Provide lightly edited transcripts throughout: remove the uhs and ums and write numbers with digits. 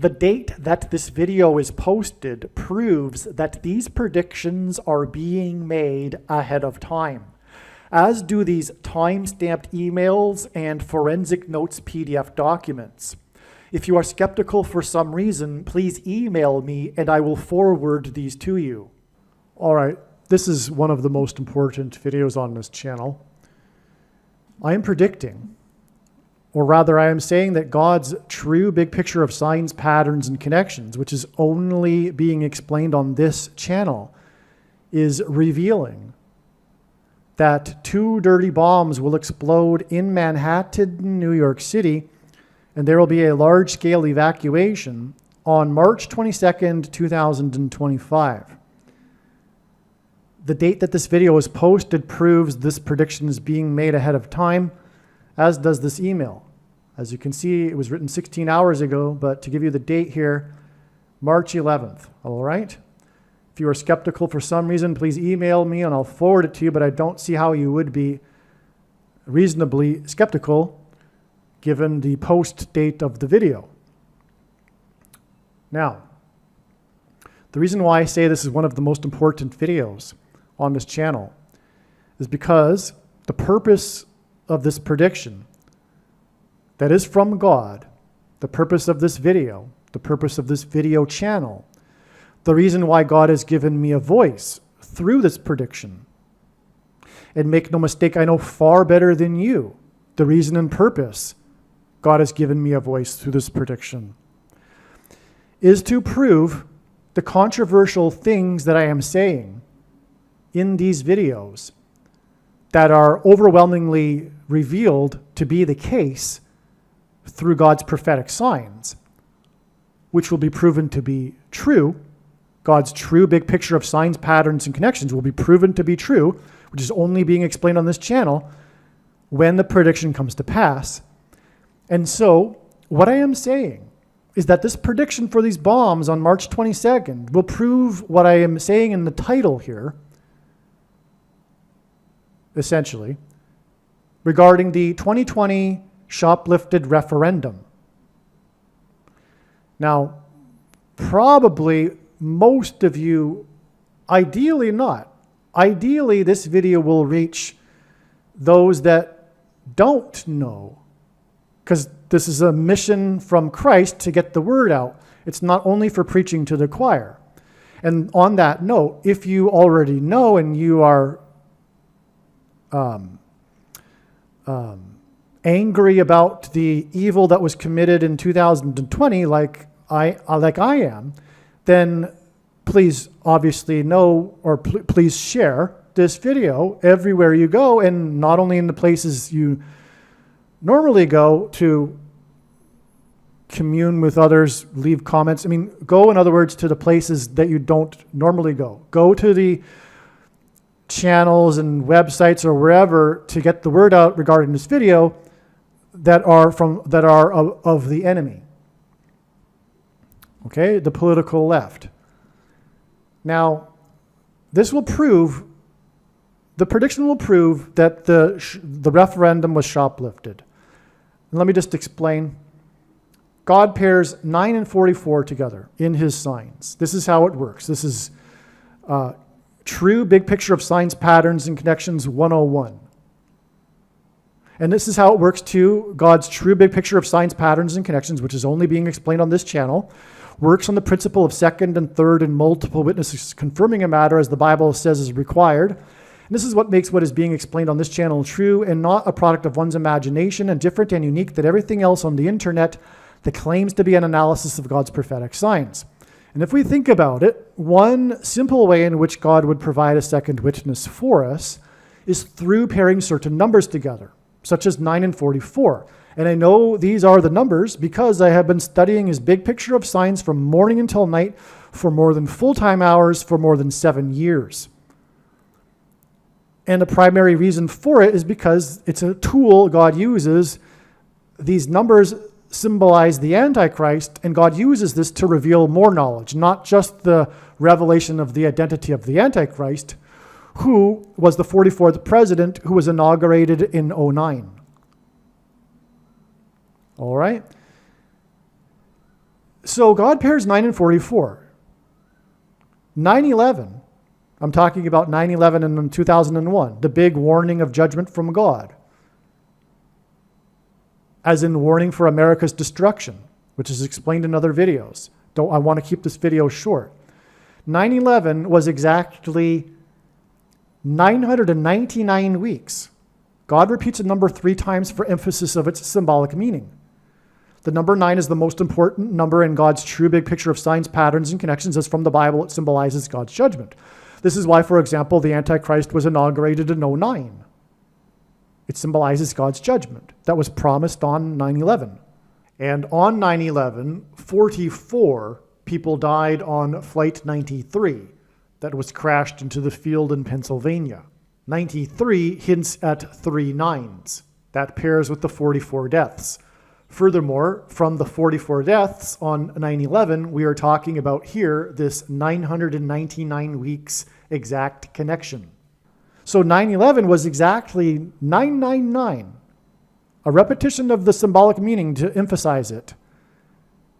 The date that this video is posted proves that these predictions are being made ahead of time, as do these time-stamped emails and forensic notes PDF documents. If you are skeptical for some reason, please email me and I will forward these to you. All right, this is one of the most important videos on this channel. I am predicting, or rather I am saying that God's true big picture of signs, patterns, and connections, which is only being explained on this channel, is revealing that 2 dirty bombs will explode in Manhattan, New York City, and there will be a large-scale evacuation on March 22nd, 2025. The date that this video is posted proves this prediction is being made ahead of time, as does this email. As you can see, it was written 16 hours ago, but to give you the date here, March 11th, all right? If you are skeptical for some reason, please email me and I'll forward it to you, but I don't see how you would be reasonably skeptical given the post date of the video. Now, the reason why I say this is one of the most important videos on this channel is because the purpose of this prediction that is from God, the purpose of this video, the purpose of this video channel, the reason why God has given me a voice through this prediction. And make no mistake, I know far better than you the reason and purpose God has given me a voice through this prediction is to prove the controversial things that I am saying in these videos that are overwhelmingly revealed to be the case through God's prophetic signs, which will be proven to be true. God's true big picture of signs, patterns, and connections will be proven to be true, which is only being explained on this channel when the prediction comes to pass. And so what I am saying is that this prediction for these bombs on March 22nd will prove what I am saying in the title here, essentially, regarding the 2020 shoplifted referendum. Now, probably most of you, ideally not. Ideally, this video will reach those that don't know, because this is a mission from Christ to get the word out. It's not only for preaching to the choir. And on that note, if you already know and you are angry about the evil that was committed in 2020, like I am, then please obviously know, or please share this video everywhere you go, and not only in the places you normally go to commune with others, leave comments. I mean, go, in other words, to the places that you don't normally go. Go to the channels and websites or wherever to get the word out regarding this video that are of the enemy. Okay, the political left. Now, this will prove, the prediction will prove that the referendum was shoplifted. And let me just explain. God pairs 9 and 44 together in his signs. This is how it works. This is true big picture of signs, patterns, and connections 101. And this is how it works too. God's true big picture of signs, patterns, and connections, which is only being explained on this channel, works on the principle of second and third and multiple witnesses confirming a matter as the Bible says is required. And this is what makes what is being explained on this channel true and not a product of one's imagination and different and unique than everything else on the internet that claims to be an analysis of God's prophetic signs. And if we think about it, one simple way in which God would provide a second witness for us is through pairing certain numbers together, such as 9 and 44. And I know these are the numbers because I have been studying his big picture of signs from morning until night for more than full-time hours for more than 7 years. And the primary reason for it is because it's a tool God uses. These numbers symbolize the Antichrist, and God uses this to reveal more knowledge, not just the revelation of the identity of the Antichrist, who was the 44th president who was inaugurated in 2009. All right? So God pairs 9 and 44. 9/11, I'm talking about 9/11 and 2001, the big warning of judgment from God, as in warning for America's destruction, which is explained in other videos. I want to keep this video short. 9/11 was exactly 999 weeks. God repeats a number 3 times for emphasis of its symbolic meaning. The number 9 is the most important number in God's true big picture of signs, patterns, and connections, as from the Bible it symbolizes God's judgment. This is why, for example, the Antichrist was inaugurated in 2009. It symbolizes God's judgment that was promised on 9/11. And on 9/11, 44 people died on Flight 93 that was crashed into the field in Pennsylvania. 93 hints at 3 9s. That pairs with the 44 deaths. Furthermore, from the 44 deaths on 9/11, we are talking about here this 999 weeks exact connection. So 9/11 was exactly 999, a repetition of the symbolic meaning to emphasize it.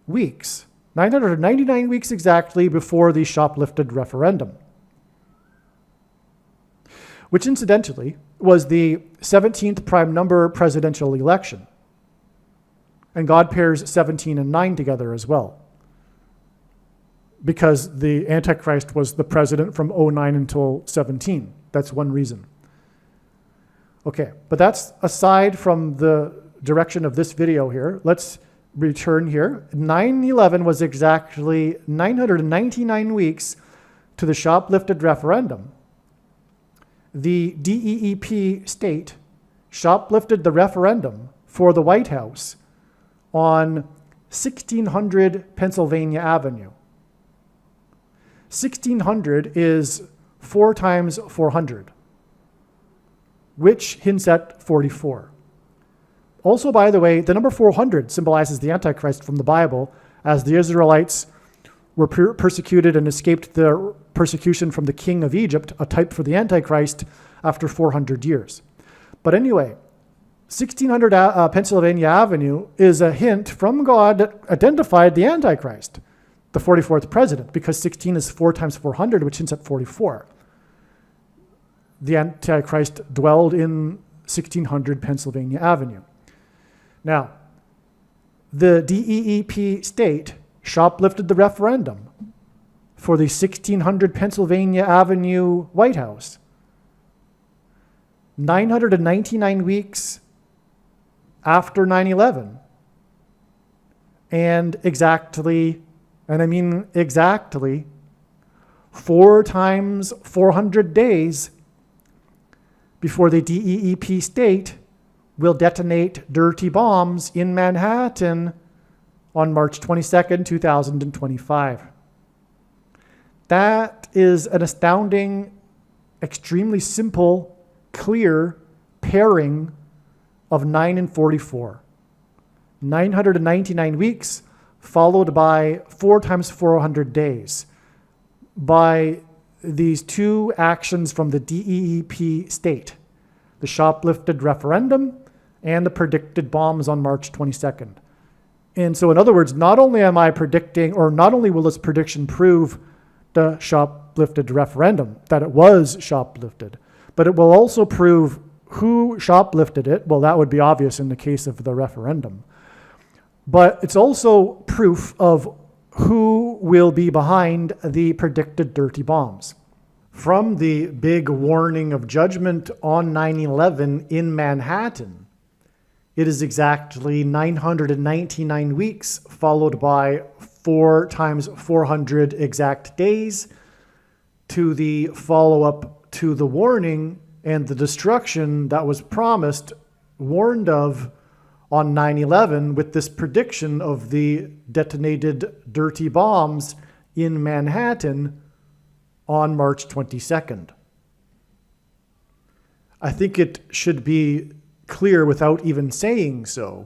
Weeks, 999 weeks exactly before the shoplifted referendum, which incidentally was the 17th prime number presidential election. And God pairs 17 and 9 together as well, because the Antichrist was the president from 09 until 17. That's one reason. Okay, but that's aside from the direction of this video here. Let's return here. 9/11 was exactly 999 weeks to the shoplifted referendum. The DEEP state shoplifted the referendum for the White House on 1600 Pennsylvania Avenue. 1600 is 4 times 400, which hints at 44. Also, by the way, the number 400 symbolizes the Antichrist from the Bible, as the Israelites were persecuted and escaped the persecution from the king of Egypt, a type for the Antichrist, after 400 years. But anyway, 1600 Pennsylvania Avenue is a hint from God that identified the Antichrist, the 44th president, because 16 is 4 times 400, which hints at 44. The Antichrist dwelled in 1600 Pennsylvania Avenue. Now, the DEEP state shoplifted the referendum for the 1600 Pennsylvania Avenue White House. 999 weeks after 9/11, and exactly, and I mean exactly, 4 times 400 days before the DEEP state will detonate dirty bombs in Manhattan on March 22nd, 2025. That is an astounding, extremely simple, clear pairing of 9 and 44. 999 weeks followed by 4 times 400 days by these 2 actions from the DEEP state, the shoplifted referendum and the predicted bombs on March 22nd. And so in other words, not only am I predicting, or not only will this prediction prove the shoplifted referendum, that it was shoplifted, but it will also prove who shoplifted it. Well, that would be obvious in the case of the referendum. But it's also proof of who will be behind the predicted dirty bombs. From the big warning of judgment on 9/11 in Manhattan, it is exactly 999 weeks, followed by 4 times 400 exact days to the follow-up to the warning and the destruction that was promised, warned of on 9/11, with this prediction of the detonated dirty bombs in Manhattan on March 22nd. I think it should be clear without even saying so.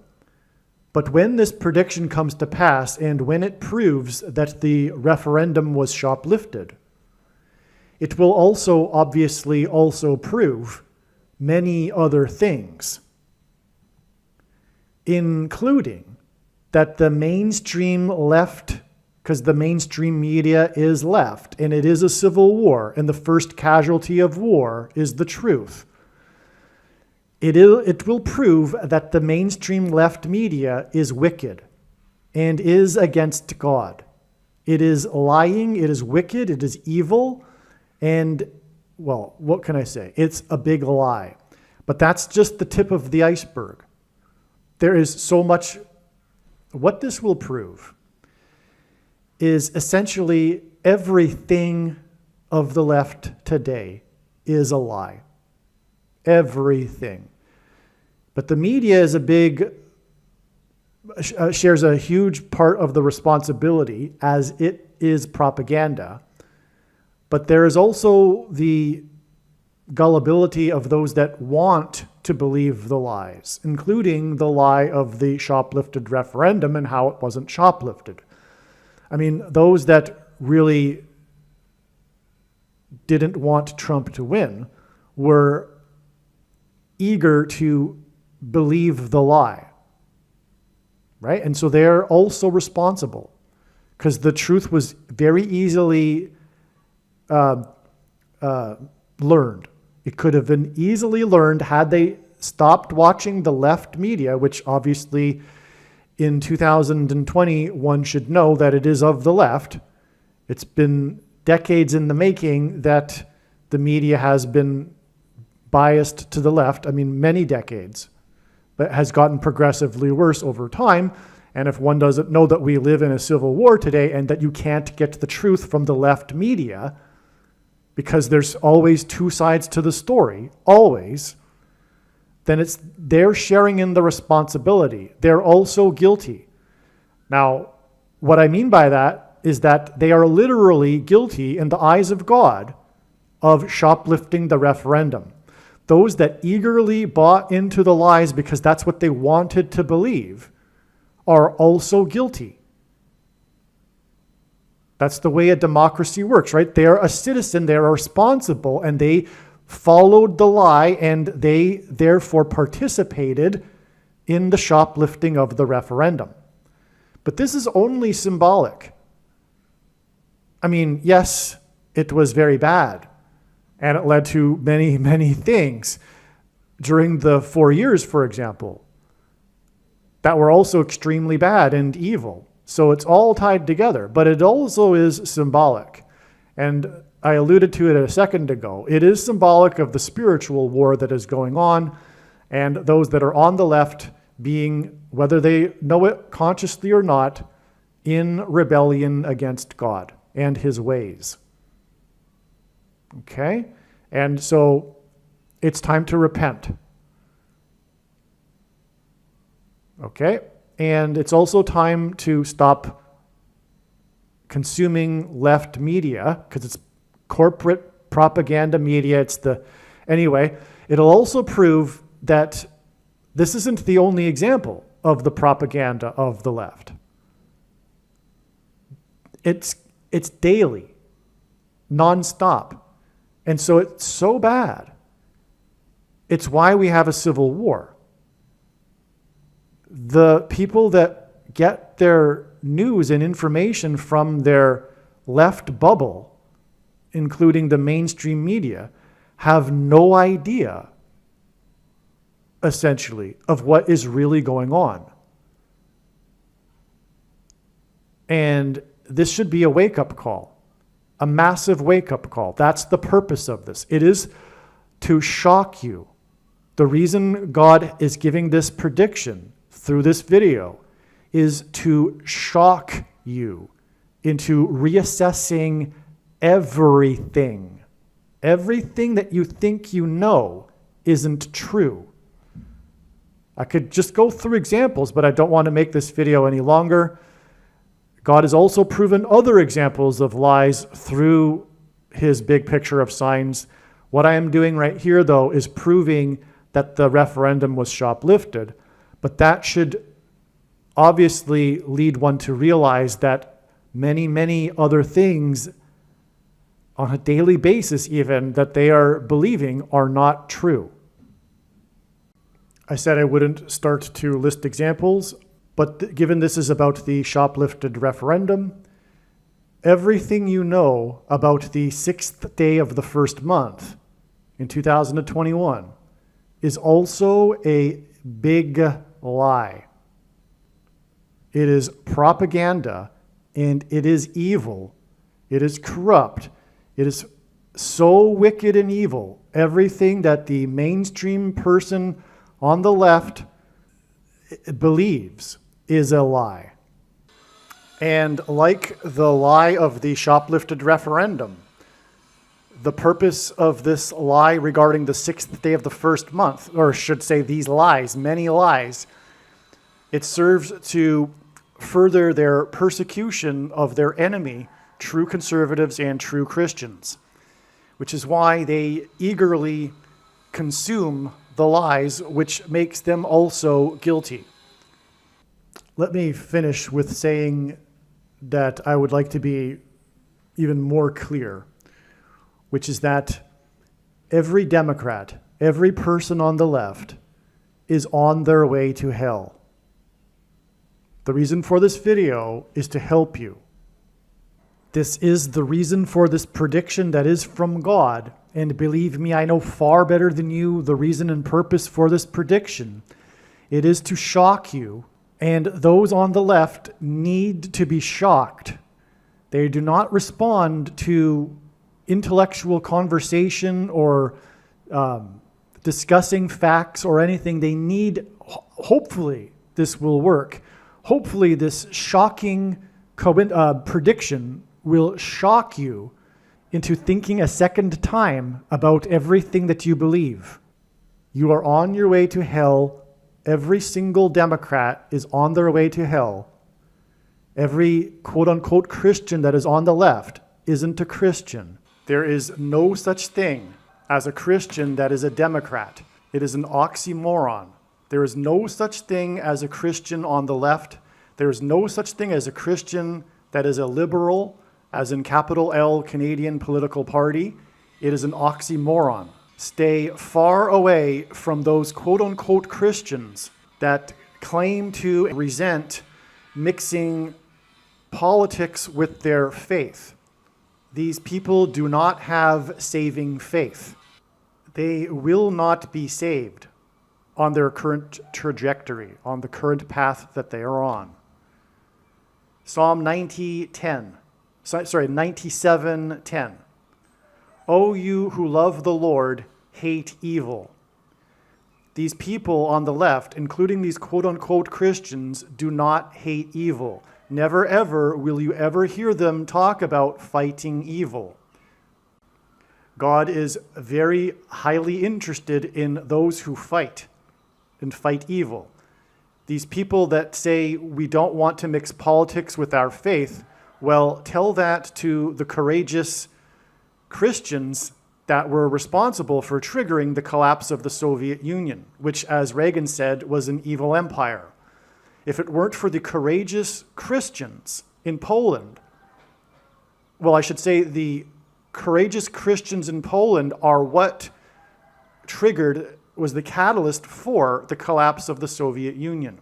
But when this prediction comes to pass, and when it proves that the referendum was shoplifted, it will also obviously also prove many other things, including that the mainstream left, because the mainstream media is left, and it is a civil war, and the first casualty of war is the truth. It will prove that the mainstream left media is wicked and is against God. It is lying, it is wicked, it is evil, and, well, what can I say? It's a big lie. But that's just the tip of the iceberg. There is so much. What this will prove is essentially everything of the left today is a lie. Everything. But the media is shares a huge part of the responsibility, as it is propaganda. But there is also the gullibility of those that want to believe the lies, including the lie of the shoplifted referendum and how it wasn't shoplifted. I mean, those that really didn't want Trump to win were eager to believe the lie, right? And so they're also responsible, because the truth was very easily learned. It could have been easily learned had they stopped watching the left media, which obviously in 2020, one should know that it is of the left. It's been decades in the making that the media has been biased to the left. I mean, many decades, but has gotten progressively worse over time. And if one doesn't know that we live in a civil war today and that you can't get the truth from the left media, because there's always two sides to the story, always, then they're sharing in the responsibility. They're also guilty. Now, what I mean by that is that they are literally guilty in the eyes of God of shoplifting the referendum. Those that eagerly bought into the lies because that's what they wanted to believe are also guilty. That's the way a democracy works, right? They're a citizen, they're responsible, and they followed the lie, and they therefore participated in the shoplifting of the referendum. But this is only symbolic. I mean, yes, it was very bad, and it led to many, many things during the 4 years, for example, that were also extremely bad and evil. So it's all tied together, but it also is symbolic. And I alluded to it a second ago. It is symbolic of the spiritual war that is going on, and those that are on the left being, whether they know it consciously or not, in rebellion against God and his ways. Okay? And so it's time to repent. Okay? And it's also time to stop consuming left media, because it's corporate propaganda media. Anyway, it'll also prove that this isn't the only example of the propaganda of the left. It's daily, nonstop. And so it's so bad. It's why we have a civil war. The people that get their news and information from their left bubble, including the mainstream media, have no idea, essentially, of what is really going on. And this should be a wake-up call, a massive wake-up call. That's the purpose of this. It is to shock you. The reason God is giving this prediction through this video is to shock you into reassessing everything. Everything that you think you know isn't true. I could just go through examples, but I don't want to make this video any longer. God has also proven other examples of lies through his big picture of signs. What I am doing right here, though, is proving that the referendum was shoplifted. But that should obviously lead one to realize that many, many other things on a daily basis even that they are believing are not true. I said I wouldn't start to list examples. But given this is about the shoplifted referendum, everything you know about the 6th day of the first month in 2021 is also a big lie. It is propaganda, and it is evil. It is corrupt. It is so wicked and evil. Everything that the mainstream person on the left believes is a lie. And like the lie of the shoplifted referendum, the purpose of this lie regarding the 6th day of the first month, or should say these lies, many lies, it serves to further their persecution of their enemy, true conservatives and true Christians, which is why they eagerly consume the lies, which makes them also guilty. Let me finish with saying that I would like to be even more clear, which is that every Democrat, every person on the left is on their way to hell. The reason for this video is to help you. This is the reason for this prediction that is from God. And believe me, I know far better than you the reason and purpose for this prediction. It is to shock you. And those on the left need to be shocked. They do not respond to intellectual conversation or discussing facts or anything. They need, hopefully this will work. Hopefully this shocking prediction will shock you into thinking a second time about everything that you believe. You are on your way to hell. Every single Democrat is on their way to hell. Every quote-unquote Christian that is on the left isn't a Christian. There is no such thing as a Christian that is a Democrat. It is an oxymoron. There is no such thing as a Christian on the left. There is no such thing as a Christian that is a liberal, as in capital L, Canadian political party. It is an oxymoron. Stay far away from those quote-unquote Christians that claim to resent mixing politics with their faith. These people do not have saving faith. They will not be saved on their current trajectory, on the current path that they are on. Psalm 97:10. O you who love the Lord, hate evil. These people on the left, including these quote-unquote Christians, do not hate evil. Never ever will you ever hear them talk about fighting evil. God is very highly interested in those who fight and fight evil. These people that say we don't want to mix politics with our faith, well, tell that to the courageous Christians that were responsible for triggering the collapse of the Soviet Union, which, as Reagan said, was an evil empire. If it weren't for the courageous Christians in Poland, well, I should say the courageous Christians in Poland are what was the catalyst for the collapse of the Soviet Union.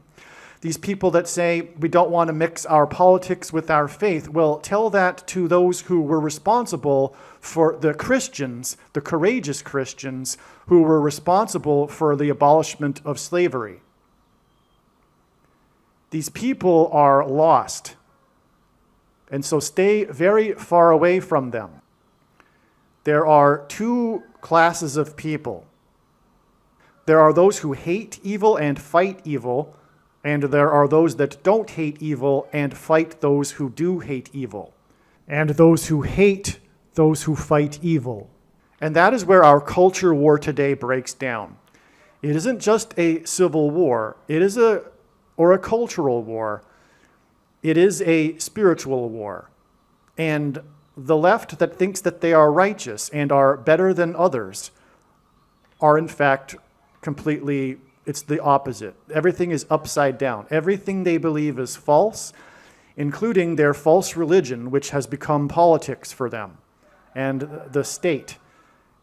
These people that say we don't want to mix our politics with our faith, well, tell that to those who were responsible for the Christians, the courageous Christians, who were responsible for the abolishment of slavery. These people are lost, and so stay very far away from them. There are two classes of people. There are those who hate evil and fight evil, and there are those that don't hate evil and fight those who do hate evil, and those who hate those who fight evil. And that is where our culture war today breaks down. It isn't just a civil war, or a cultural war. It is a spiritual war. And the left that thinks that they are righteous and are better than others are in fact completely, it's the opposite. Everything is upside down. Everything they believe is false, including their false religion, which has become politics for them, and the state,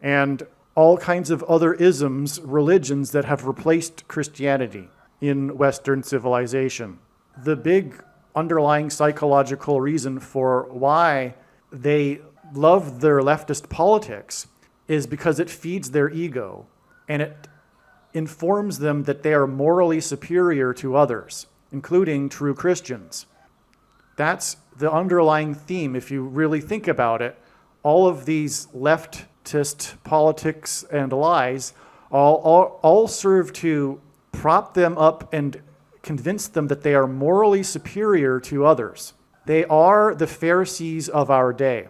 and all kinds of other isms, religions that have replaced Christianity in Western civilization. the big underlying psychological reason for why they love their leftist politics is because it feeds their ego and it informs them that they are morally superior to others, including true Christians. That's the underlying theme. If you really think about it, all of these leftist politics and lies all serve to prop them up and convince them that they are morally superior to others. They are the Pharisees of our day.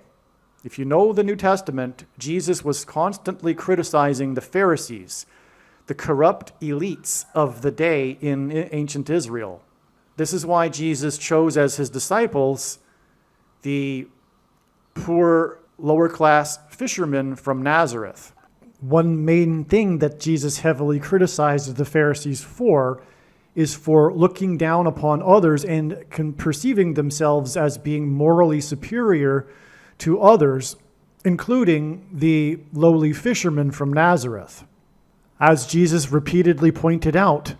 If you know the New Testament, Jesus was constantly criticizing the Pharisees, the corrupt elites of the day in ancient Israel. This is why Jesus chose as his disciples the poor, lower-class fishermen from Nazareth. One main thing that Jesus heavily criticized the Pharisees for is for looking down upon others and perceiving themselves as being morally superior to others, including the lowly fishermen from Nazareth. As Jesus repeatedly pointed out,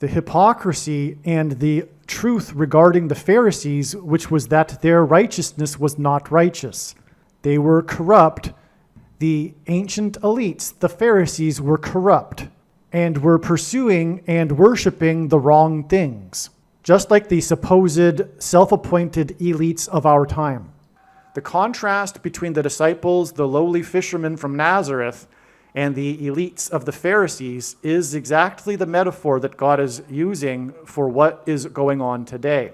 the hypocrisy and the truth regarding the Pharisees, which was that their righteousness was not righteous. They were corrupt. The ancient elites, the Pharisees, were corrupt and were pursuing and worshiping the wrong things, just like the supposed self-appointed elites of our time. The contrast between the disciples, the lowly fishermen from Nazareth, and the elites of the Pharisees is exactly the metaphor that God is using for what is going on today.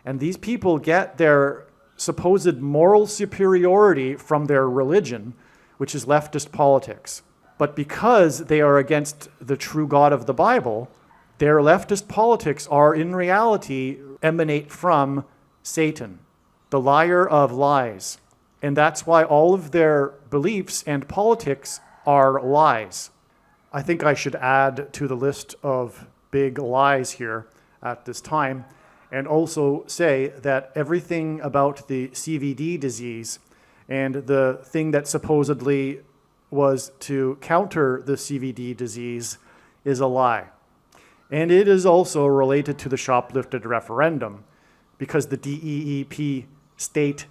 And these people get their supposed moral superiority from their religion, which is leftist politics. But because they are against the true God of the Bible, their leftist politics are in reality emanate from Satan, the liar of lies. And that's why all of their beliefs and politics are lies. I think I should add to the list of big lies here at this time and also say that everything about the CVD disease and the thing that supposedly was to counter the CVD disease is a lie. And it is also related to the shoplifted referendum because the DEEP state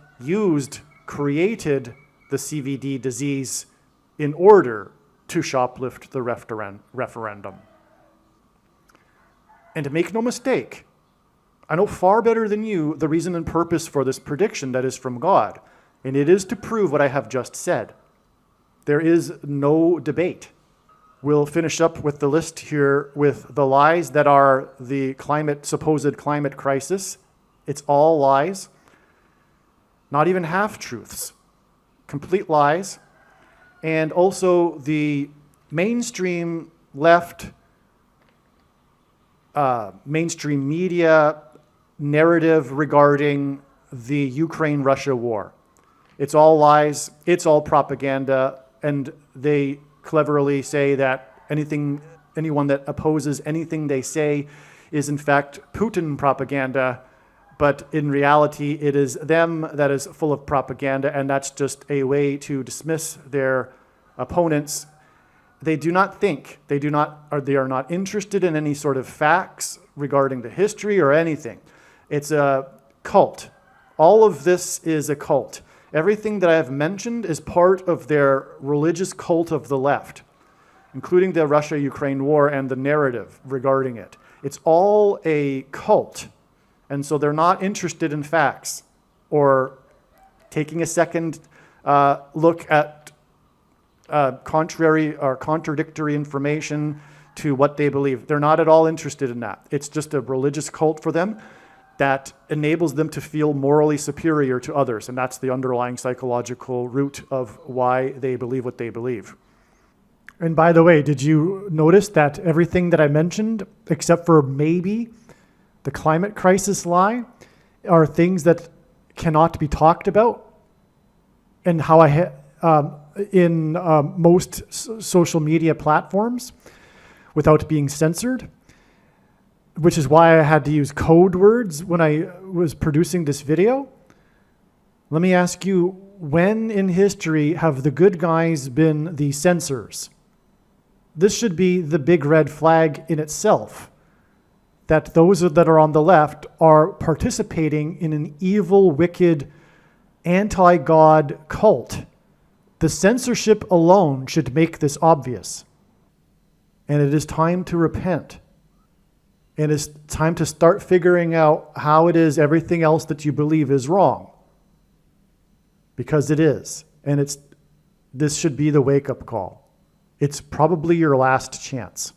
created the CVD disease in order to shoplift the referendum. And to make no mistake, I know far better than you the reason and purpose for this prediction that is from God, and it is to prove what I have just said. There is no debate. We'll finish up with the list here with the lies that are the supposed climate crisis. It's all lies, not even half-truths, complete lies. And also the mainstream left, mainstream media narrative regarding the Ukraine-Russia war. It's all lies, it's all propaganda, and they cleverly say that anyone that opposes anything they say is in fact Putin propaganda, but in reality it is them that is full of propaganda, and that's just a way to dismiss their opponents. They do not think, they are not interested in any sort of facts regarding the history or anything. It's a cult. All of this is a cult. Everything that I have mentioned is part of their religious cult of the left, including the Russia-Ukraine war and the narrative regarding it. It's all a cult. And so they're not interested in facts or taking a second look at contrary or contradictory information to what they believe. They're not at all interested in that. It's just a religious cult for them that enables them to feel morally superior to others. And that's the underlying psychological root of why they believe what they believe. And by the way, did you notice that everything that I mentioned, except for maybe the climate crisis lie, are things that cannot be talked about? And how in most social media platforms without being censored, which is why I had to use code words when I was producing this video. Let me ask you, when in history have the good guys been the censors? This should be the big red flag in itself. that those that are on the left are participating in an evil, wicked, anti-God cult. The censorship alone should make this obvious. And it is time to repent. And it's time to start figuring out how it is everything else that you believe is wrong. Because it is. And this should be the wake-up call. It's probably your last chance.